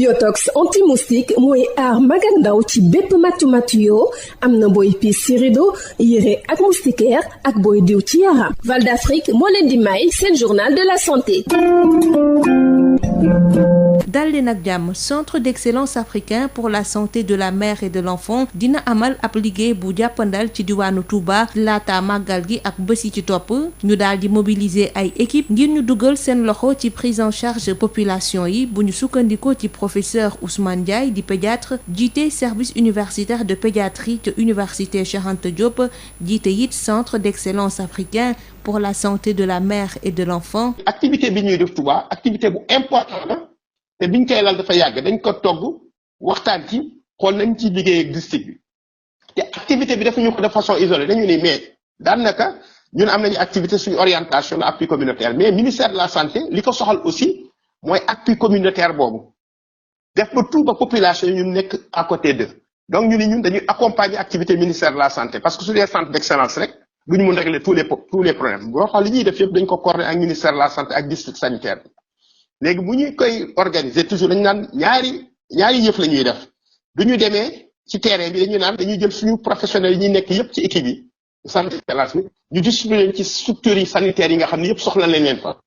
Yotox anti-moustique mooy aar mag ak ndaw ci bépp matu-matu yoo am na booy piis ci rido yére ak moustiquaire ak booy diw ci yaram. Val d'Afrique moo leen di may seen journal de la santé. dal leen ak jàmm centre d'excellence africain pour la santé de la mère et de l'enfant dina amal ab liggéey bu jàppandal ci diwaanu Touba laata màggal gi ak bés yi ci topp ñu daal di mobiliser ay équipe ngir ñu dugal seen loxo ci prise en charge population yi bu ñu sukkandikoo ci professeur Ousmane Ndiaye di pédiatre jiite service universitaire de pédiatrie te université Cheikh Anta Diop jiite it centre d'excellence africain pour la santé de la mère et de l'enfant. activité bi ñuy def Touba activité bu important la te biñ koy lal dafa yàgg dañ ko togg waxtaan ci xool nañ ci liggéey ak district bi te activité bi defuñu ko de façon isolée dañu ni mais daanaka ñun am nañu activité suñu orientation la appui communautaire mais ministère de la santé li ko soxal aussi mooy appui communautaire boobu def ba tout ba population yi ñu nekk à côté d'eux donc ñu ni ñun dañuy accompagner activité ministère de la santé parce que su dee centre d'excellence rek duñu mun régler tous les problèmes boo xool li ñuy def yëpp dañ ko coordonner ak ministère de la santé ak district sanitaire bi léegi bu ñuy koy organiser toujours dañu naan ñaari yëf la ñuy def du ñu demee ci terrain bi dañu naan dañuy jël suñu professionnels yi ñuy nekk yëpp ci équipe yi santé d'excellence bi ñu distribuer leen ci structures yi sanitaires yi nga xam ne yëpp soxla nañ leen fa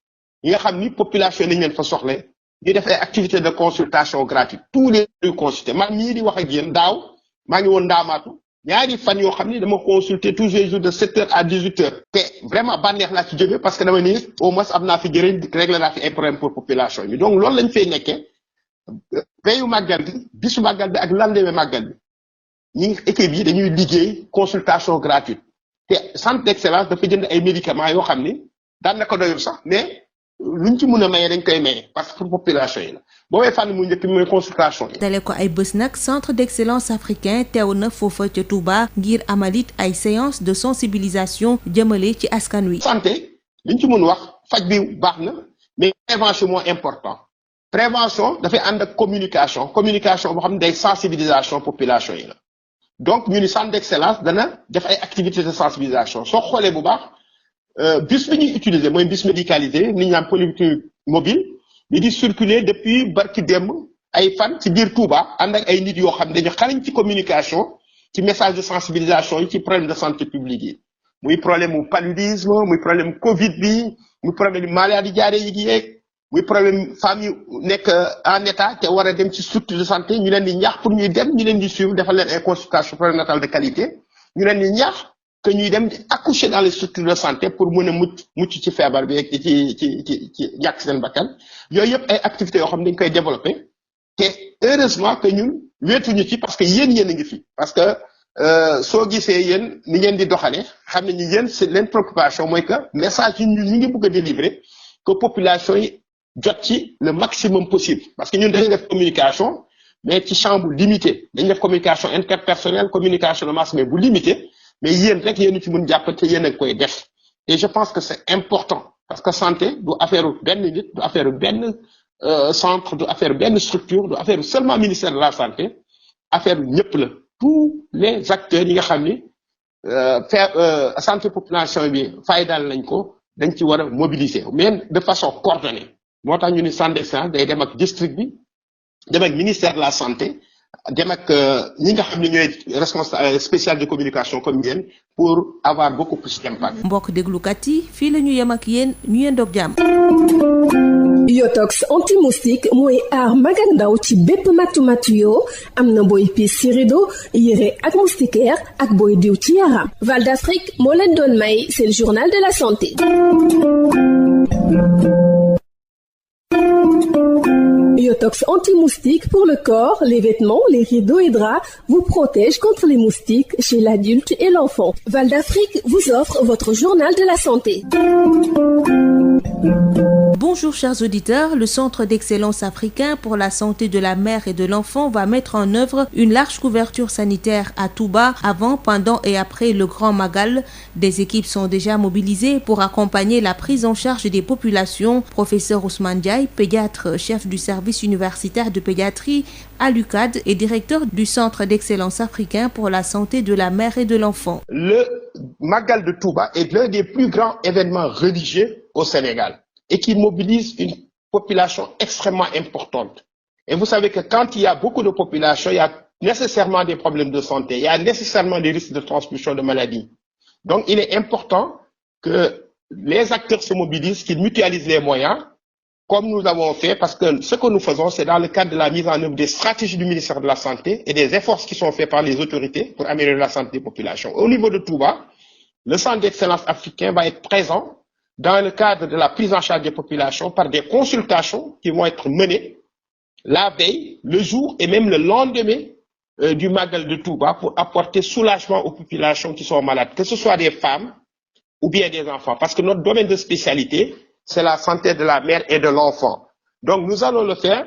yi nga xam ni population nañ leen fa soxla ñu def ay activités de consultation gratuite tous les jours consulter man mii di wax ak yéen daaw maa ngi woon ndaamaatu ñaari fan yoo xam ni dama consulter tous les jours de 7h à 18h te vraiment bànneex laa ci jóge parce que dama ni au moins am naa fi jëriñ régler naa fi ay problème pour population yi donc loolu lañ fay nekkee veyu màggal bi bisu màggal bi ak lendemain màggal bi ñi équipe yi dañuy liggéey consultation gratuite te centre d'excellence dafa jënd ay médicaments yoo xam ni daan na ko doyul sax mais luñ ci mën a maye dañ koy maye parce que pour population yi la boobee fànn mu njëkk bi mooy consultation yi. dale ko ay bés nag centre d'excellence africain teew na foofa ca Touba ngir amalit ay séance de sensibilisation jëmale ci askan wi. santé liñ ci mën wax faj bi baax na mais prévention moo important prévention dafay ànd ak communication boo xam ne day sensibilisation population yi la donc ñu ni centre d'excellence dana def ay activités de sensibilisation soo xoolee bu baax. bus bi ñuy utiliser mooy bus médicalisé nit ñi am polyclinique mobile bi di circuler depuis barki démb ay fan ci biir Touba ànd ak ay nit yoo xam ne dañu xarañ ci communication ci message de sensibilisation yi ci problème de santé publique yi muy problème mu paludisme muy problème Covid bi muy problème maladie diarrhée yi yeeg muy problème femmes yu nekk en état te war a dem ci structure de santé ñu leen di ñaax pour ñuy dem ñu leen di suivre defal leen ay consultation prénatale de qualité ñu leen di ñaax que ñuy dem accoucher dans les structures de santé pour mën a mucc ci feebar bi ak ci ñàkk seen bakkan yooyu yëpp ay activités yoo xam ne dañ koy développer te heureusement que ñun wéetuñu ci parce que yéen a ngi fi parce que soo gisee yéen ni ngeen di doxalee xam ne ñu yéen c'est leen préoccupation mooy que message yi ñu ngi bëgg a délivrer que population yi jot ci le maximum possible parce que ñun dañuy def communication mais ci champ bu limité dañuy def communication interpersonnelle communication de masse mais bu limité mais yéen rek yéen ci mën jàpp te yéen a koy def et je pense que c'est important parce que santé du affaire benn nit du affaire benn centre du affaire benn structure du affaire seulement ministère de la santé affaire ñëpp la tous les acteurs yi nga xam ni santé population bi faydaal nañ ko dañ ci war a mobiliser mais de façon coordonnée moo tax ñu ni centre d'excellence day dem ak district bi dem ak ministère de la santé dem ak ñi nga xam ne ñooy responsable spécial de communication comme yéen pour avoir beaucoup plus d'impact. mbokk déglukat yi fii la ñu yem ak yéen ñu yendoog jàmm. Yotox anti-moustique mooy aar mag ak ndaw ci bépp matu-matu yoo am na booy piis ci rido yére ak moustiquaire ak booy diw ci yaram. Val d'Afrique moo leen doon may seen journal de la santé. Yotox anti-moustique pour le corps, les vêtements, les rideaux et draps vous protège contre les moustiques chez l'adulte et l'enfant. Val d'Afrique vous offre votre journal de la santé. Bonjour chers auditeurs, le Centre d'excellence africain pour la santé de la mère et de l'enfant va mettre en œuvre une large couverture sanitaire à Touba avant, pendant et après le Grand Magal. Des équipes sont déjà mobilisées pour accompagner la prise en charge des populations. Professeur Ousmane Ndiaye, pédiatre, chef du service universitaire de pédiatrie à l'UCAD et directeur du Centre d'excellence africain pour la santé de la mère et de l'enfant. Le Magal de Touba est l'un des plus grands événements religieux au Sénégal et qui mobilise une population extrêmement importante. Et vous savez que quand il y a beaucoup de population, il y a nécessairement des problèmes de santé, il y a nécessairement des risques de transmission de maladies. Donc, il est important que les acteurs se mobilisent, qu'ils mutualisent les moyens, comme nous avons fait, parce que ce que nous faisons, c'est dans le cadre de la mise en œuvre des stratégies du ministère de la Santé et des efforts qui sont faits par les autorités pour améliorer la santé des populations. Au niveau de Touba, le Centre d'excellence africain va être présent dans le cadre de la prise en charge des populations par des consultations qui vont être menées la veille, le jour et même le lendemain du Magal de Touba pour apporter soulagement aux populations qui sont malades, que ce soit des femmes ou bien des enfants. Parce que notre domaine de spécialité, c'est la santé de la mère et de l'enfant. Donc, nous allons le faire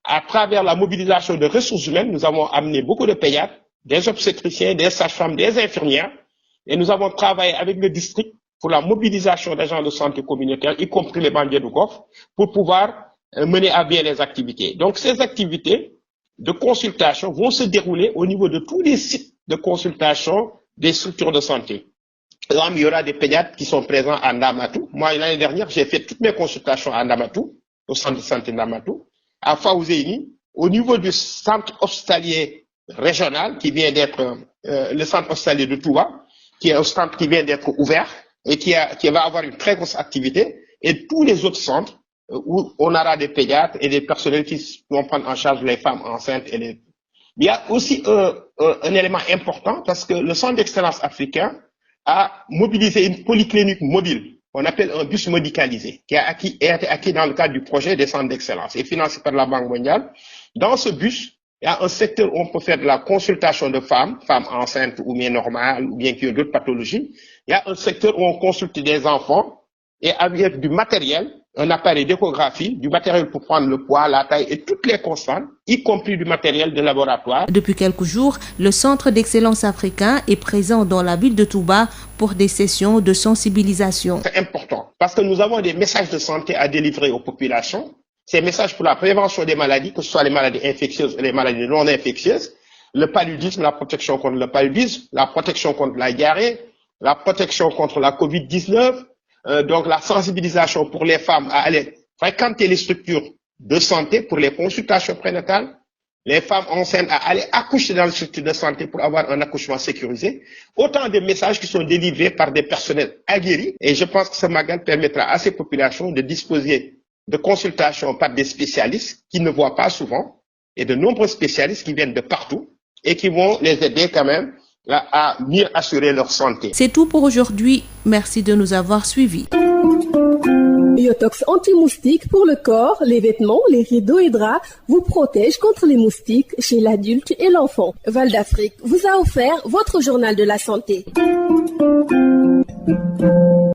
à travers la mobilisation de ressources humaines. Nous avons amené beaucoup de pédiatres, des obstétriciens, des sages-femmes, des infirmières. Et nous avons travaillé avec le district pour la mobilisation d'agents de santé communautaire, y compris les banlieues de Goff, pour pouvoir mener à bien les activités. Donc, ces activités de consultation vont se dérouler au niveau de tous les sites de consultation des structures de santé. Par exemple, il y aura des pédiatres qui sont présents à Ndamatou. Moi, l'année dernière, j'ai fait toutes mes consultations à Ndamatou, au centre de santé Ndamatou, à Faouzéini, au niveau du centre hospitalier régional, qui vient d'être le centre hospitalier de Touba, qui est un centre qui vient d'être ouvert et qui va avoir une très grosse activité, et tous les autres centres où on aura des pédiatres et des personnels qui vont prendre en charge les femmes enceintes et les... Il y a aussi un élément important parce que le Centre d'excellence africain a mobilisé une polyclinique mobile, on appelle un bus médicalisé, qui a été acquis dans le cadre du projet des centres d'excellence et financé par la Banque mondiale. Dans ce bus, il y a un secteur où on peut faire de la consultation de femmes enceintes ou bien normales ou bien qui ont d'autres pathologies. Il y a un secteur où on consulte des enfants et avec du matériel, un appareil d'échographie, du matériel pour prendre le poids, la taille et toutes les constantes, y compris du matériel de laboratoire. Depuis quelques jours, le Centre d'excellence africain est présent dans la ville de Touba pour des sessions de sensibilisation. C'est important parce que nous avons des messages de santé à délivrer aux populations. Ces messages pour la prévention des maladies, que ce soit les maladies infectieuses et les maladies non infectieuses, le paludisme, la protection contre le paludisme, la protection contre la diarrhée, la protection contre la COVID-19, donc la sensibilisation pour les femmes à aller fréquenter les structures de santé pour les consultations prénatales, les femmes enceintes à aller accoucher dans les structures de santé pour avoir un accouchement sécurisé. Autant de messages qui sont délivrés par des personnels aguerris. Et je pense que ce magal permettra à ces populations de disposer de consultations par des spécialistes qui ne voient pas souvent et de nombreux spécialistes qui viennent de partout et qui vont les aider quand même à mieux assurer leur santé. C'est tout pour aujourd'hui. Merci de nous avoir suivis. Yotox anti-moustique pour le corps, les vêtements, les rideaux et draps vous protège contre les moustiques chez l'adulte et l'enfant. Val d'Afrique vous a offert votre journal de la santé.